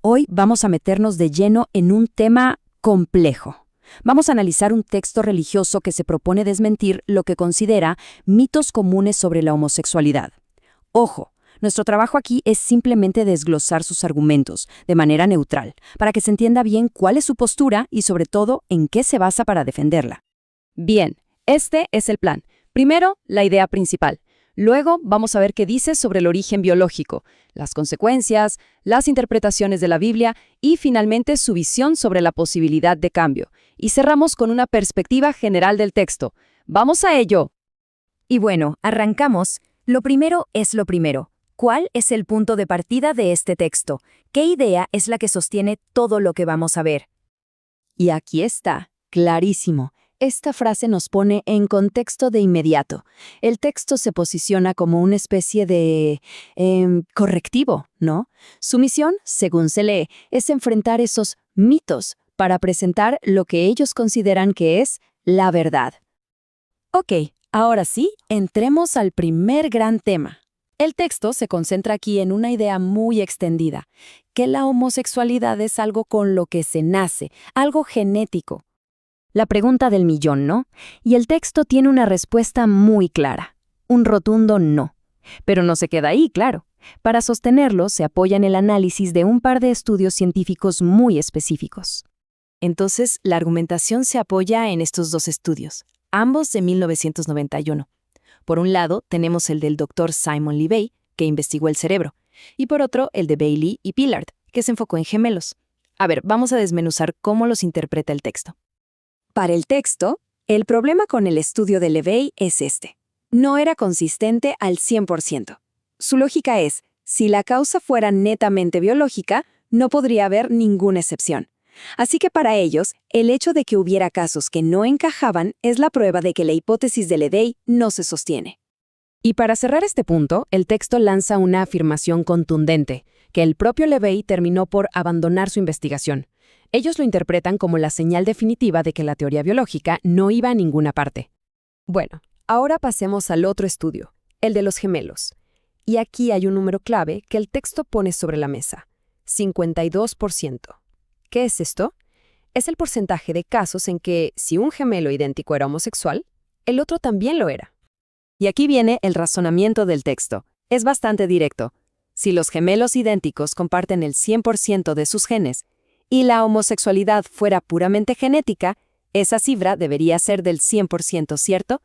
Hoy vamos a meternos de lleno en un tema complejo. Vamos a analizar un texto religioso que se propone desmentir lo que considera mitos comunes sobre la homosexualidad. Ojo, nuestro trabajo aquí es simplemente desglosar sus argumentos de manera neutral, para que se entienda bien cuál es su postura y sobre todo en qué se basa para defenderla. Bien, este es el plan. Primero, la idea principal. Luego, vamos a ver qué dice sobre el origen biológico, las consecuencias, las interpretaciones de la Biblia y, finalmente, su visión sobre la posibilidad de cambio. Y cerramos con una perspectiva general del texto. ¡Vamos a ello! Y bueno, arrancamos. Lo primero es lo primero. ¿Cuál es el punto de partida de este texto? ¿Qué idea es la que sostiene todo lo que vamos a ver? Y aquí está, clarísimo. Esta frase nos pone en contexto de inmediato. El texto se posiciona como una especie de correctivo, ¿no? Su misión, según se lee, es enfrentar esos mitos para presentar lo que ellos consideran que es la verdad. Ok, ahora sí, entremos al primer gran tema. El texto se concentra aquí en una idea muy extendida, que la homosexualidad es algo con lo que se nace, algo genético. La pregunta del millón, ¿no? Y el texto tiene una respuesta muy clara, un rotundo no. Pero no se queda ahí, claro. Para sostenerlo, se apoya en el análisis de un par de estudios científicos muy específicos. Entonces, la argumentación se apoya en estos dos estudios, ambos de 1991. Por un lado, tenemos el del Dr. Simon Levey, que investigó el cerebro, y por otro, el de Bailey y Pillard, que se enfocó en gemelos. A ver, vamos a desmenuzar cómo los interpreta el texto. Para el texto, el problema con el estudio de Levey es este. No era consistente al 100%. Su lógica es, si la causa fuera netamente biológica, no podría haber ninguna excepción. Así que para ellos, el hecho de que hubiera casos que no encajaban es la prueba de que la hipótesis de Levey no se sostiene. Y para cerrar este punto, el texto lanza una afirmación contundente, que el propio Levey terminó por abandonar su investigación. Ellos lo interpretan como la señal definitiva de que la teoría biológica no iba a ninguna parte. Bueno, ahora pasemos al otro estudio, el de los gemelos. Y aquí hay un número clave que el texto pone sobre la mesa, 52%. ¿Qué es esto? Es el porcentaje de casos en que, si un gemelo idéntico era homosexual, el otro también lo era. Y aquí viene el razonamiento del texto. Es bastante directo. Si los gemelos idénticos comparten el 100% de sus genes, y la homosexualidad fuera puramente genética, esa cifra debería ser del 100%, ¿cierto?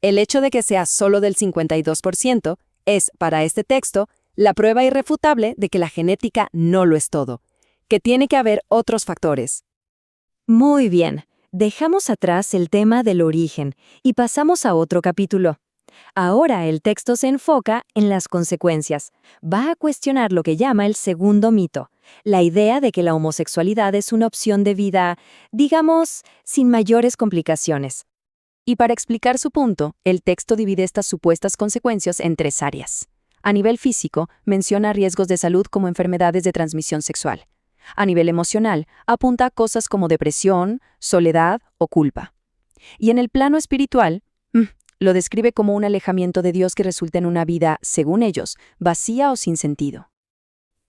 El hecho de que sea solo del 52% es, para este texto, la prueba irrefutable de que la genética no lo es todo, que tiene que haber otros factores. Muy bien, dejamos atrás el tema del origen y pasamos a otro capítulo. Ahora el texto se enfoca en las consecuencias. Va a cuestionar lo que llama el segundo mito, la idea de que la homosexualidad es una opción de vida, digamos, sin mayores complicaciones. Y para explicar su punto, el texto divide estas supuestas consecuencias en tres áreas. A nivel físico, menciona riesgos de salud como enfermedades de transmisión sexual. A nivel emocional, apunta a cosas como depresión, soledad o culpa. Y en el plano espiritual, lo describe como un alejamiento de Dios que resulta en una vida, según ellos, vacía o sin sentido.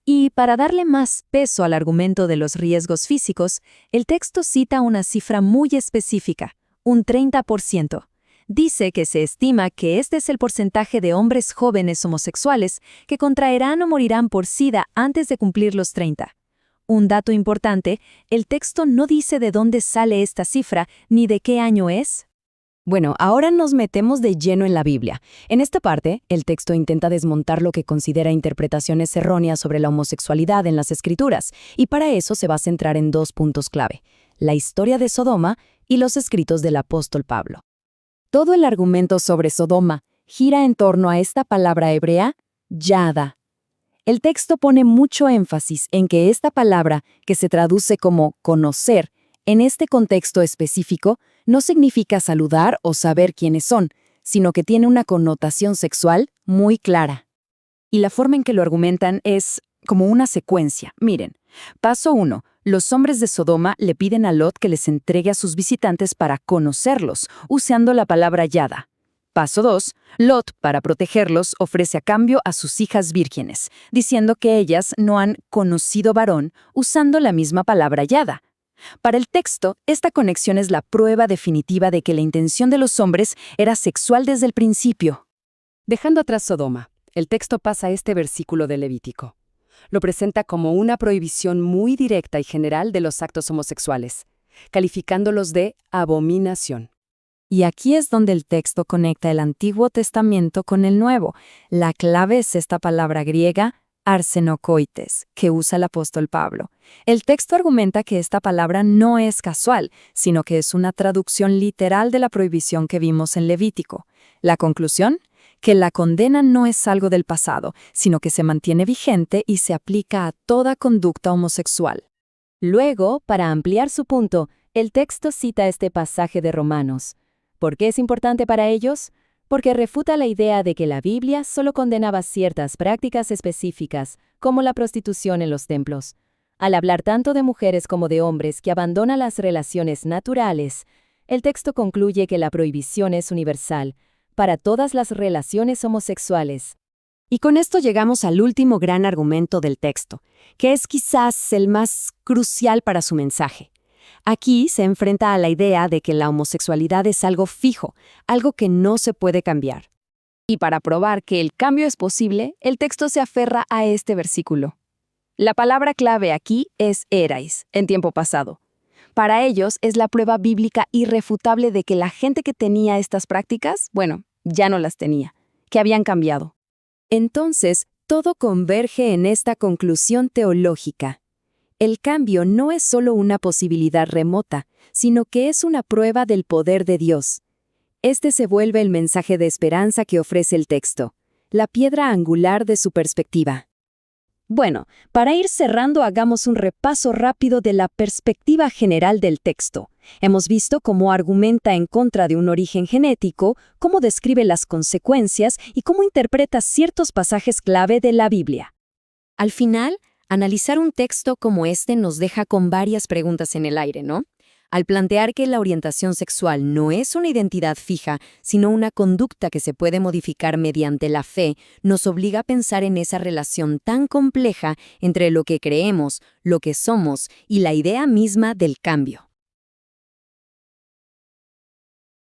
Y para darle más peso al argumento de los riesgos físicos, el texto cita una cifra muy específica, un 30%. Dice que se estima que este es el porcentaje de hombres jóvenes homosexuales que contraerán o morirán por SIDA antes de cumplir los 30. Un dato importante, el texto no dice de dónde sale esta cifra ni de qué año es. Bueno, ahora nos metemos de lleno en la Biblia. En esta parte, el texto intenta desmontar lo que considera interpretaciones erróneas sobre la homosexualidad en las Escrituras, y para eso se va a centrar en dos puntos clave, la historia de Sodoma y los escritos del apóstol Pablo. Todo el argumento sobre Sodoma gira en torno a esta palabra hebrea, yada. El texto pone mucho énfasis en que esta palabra, que se traduce como conocer, en este contexto específico, no significa saludar o saber quiénes son, sino que tiene una connotación sexual muy clara. Y la forma en que lo argumentan es como una secuencia. Miren, paso 1. Los hombres de Sodoma le piden a Lot que les entregue a sus visitantes para conocerlos, usando la palabra yada. Paso 2. Lot, para protegerlos, ofrece a cambio a sus hijas vírgenes, diciendo que ellas no han conocido varón, usando la misma palabra yada. Para el texto, esta conexión es la prueba definitiva de que la intención de los hombres era sexual desde el principio. Dejando atrás Sodoma, el texto pasa a este versículo de Levítico. Lo presenta como una prohibición muy directa y general de los actos homosexuales, calificándolos de abominación. Y aquí es donde el texto conecta el Antiguo Testamento con el Nuevo. La clave es esta palabra griega, arsenokoites, que usa el apóstol Pablo. El texto argumenta que esta palabra no es casual, sino que es una traducción literal de la prohibición que vimos en Levítico. La conclusión: que la condena no es algo del pasado, sino que se mantiene vigente y se aplica a toda conducta homosexual. Luego, para ampliar su punto, el texto cita este pasaje de Romanos. ¿Por qué es importante para ellos? Porque refuta la idea de que la Biblia solo condenaba ciertas prácticas específicas, como la prostitución en los templos. Al hablar tanto de mujeres como de hombres que abandonan las relaciones naturales, el texto concluye que la prohibición es universal, para todas las relaciones homosexuales. Y con esto llegamos al último gran argumento del texto, que es quizás el más crucial para su mensaje. Aquí se enfrenta a la idea de que la homosexualidad es algo fijo, algo que no se puede cambiar. Y para probar que el cambio es posible, el texto se aferra a este versículo. La palabra clave aquí es erais, en tiempo pasado. Para ellos es la prueba bíblica irrefutable de que la gente que tenía estas prácticas, ya no las tenía, que habían cambiado. Entonces, todo converge en esta conclusión teológica. El cambio no es solo una posibilidad remota, sino que es una prueba del poder de Dios. Este se vuelve el mensaje de esperanza que ofrece el texto, la piedra angular de su perspectiva. Bueno, para ir cerrando, hagamos un repaso rápido de la perspectiva general del texto. Hemos visto cómo argumenta en contra de un origen genético, cómo describe las consecuencias y cómo interpreta ciertos pasajes clave de la Biblia. Al final, analizar un texto como este nos deja con varias preguntas en el aire, ¿no? Al plantear que la orientación sexual no es una identidad fija, sino una conducta que se puede modificar mediante la fe, nos obliga a pensar en esa relación tan compleja entre lo que creemos, lo que somos y la idea misma del cambio.